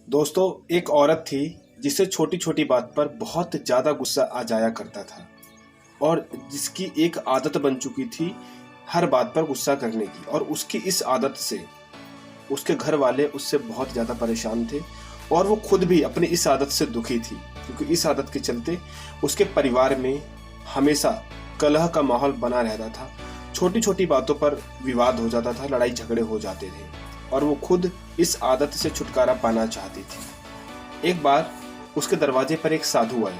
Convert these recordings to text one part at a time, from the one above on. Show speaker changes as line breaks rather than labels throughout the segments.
दोस्तों, एक औरत थी जिसे छोटी छोटी बात पर बहुत ज़्यादा गुस्सा आ जाया करता था और जिसकी एक आदत बन चुकी थी हर बात पर गुस्सा करने की। और उसकी इस आदत से उसके घर वाले उससे बहुत ज़्यादा परेशान थे और वो खुद भी अपनी इस आदत से दुखी थी, क्योंकि इस आदत के चलते उसके परिवार में हमेशा कलह का माहौल बना रहता था। छोटी छोटी बातों पर विवाद हो जाता था, लड़ाई झगड़े हो जाते थे और वो खुद इस आदत से छुटकारा पाना चाहती थी। एक बार उसके दरवाजे पर एक साधु आए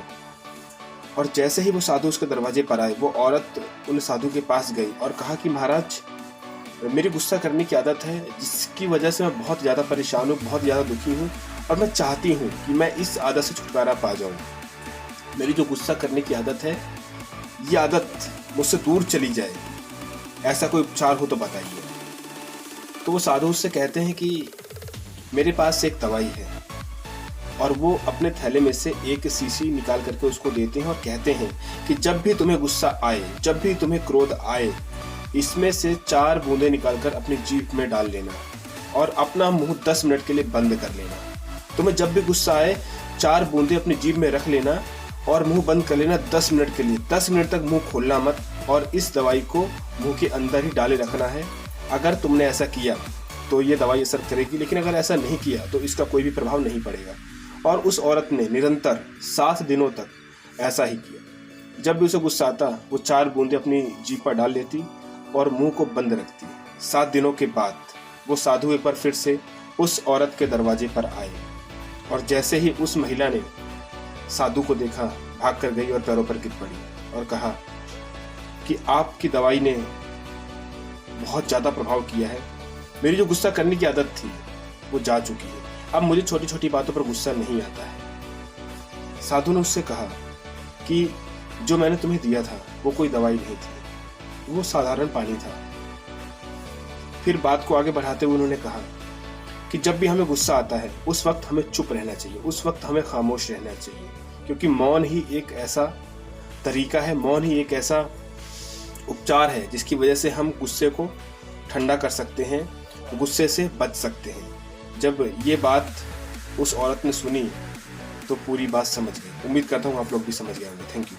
और जैसे ही वो साधु उसके दरवाजे पर आए, वो औरत उन साधु के पास गई और कहा कि महाराज, मेरी गुस्सा करने की आदत है जिसकी वजह से मैं बहुत ज़्यादा परेशान हूँ, बहुत ज़्यादा दुखी हूँ और मैं चाहती हूँ कि मैं इस आदत से छुटकारा पा जाऊँ। मेरी जो गुस्सा करने की आदत है, ये आदत मुझसे दूर चली जाए, ऐसा कोई उपचार हो तो बताइए। तो वो साधु उससे कहते हैं कि मेरे पास एक दवाई है, और वो अपने थैले में से एक शीशी निकाल करके उसको देते हैं और कहते हैं कि जब भी तुम्हें गुस्सा आए, जब भी तुम्हें क्रोध आए, इसमें से 4 बूंदें निकालकर अपनी जीभ में डाल लेना और अपना मुंह 10 मिनट के लिए बंद कर लेना। तुम्हें जब भी गुस्सा आए 4 बूंदें अपनी जीभ में रख लेना और मुंह बंद कर लेना 10 मिनट के लिए। 10 मिनट तक मुंह खोलना मत और इस दवाई को मुंह के अंदर ही डाले रखना है। अगर तुमने ऐसा किया तो ये दवाई असर करेगी, लेकिन अगर ऐसा नहीं किया तो इसका कोई भी प्रभाव नहीं पड़ेगा। और उस औरत ने निरंतर 7 दिनों तक ऐसा ही किया। जब भी उसे गुस्सा आता, वो 4 बूंदें अपनी जीभ पर डाल लेती और मुंह को बंद रखती। 7 दिनों के बाद वो साधु एक बार फिर से उस औरत के दरवाजे पर आए और जैसे ही उस महिला ने साधु को देखा, भाग कर गई और पैरों पर गिर पड़ी और कहा कि आपकी दवाई ने बहुत ज़्यादा प्रभाव किया है। मेरी जो गुस्सा करने की आदत थी वो जा चुकी है। अब मुझे छोटी छोटी बातों पर गुस्सा नहीं आता है। साधु ने उससे कहा कि जो मैंने तुम्हें दिया था वो कोई दवाई नहीं थी, वो साधारण पानी था। फिर बात को आगे बढ़ाते हुए उन्होंने कहा कि जब भी हमें गुस्सा आता है उस वक्त हमें चुप रहना चाहिए, उस वक्त हमें खामोश रहना चाहिए, क्योंकि मौन ही एक ऐसा तरीका है, मौन ही एक ऐसा उपचार है जिसकी वजह से हम गुस्से को ठंडा कर सकते हैं, गुस्से से बच सकते हैं। जब ये बात उस औरत ने सुनी तो पूरी बात समझ गई। उम्मीद करता हूँ आप लोग भी समझ गए होंगे। Thank you.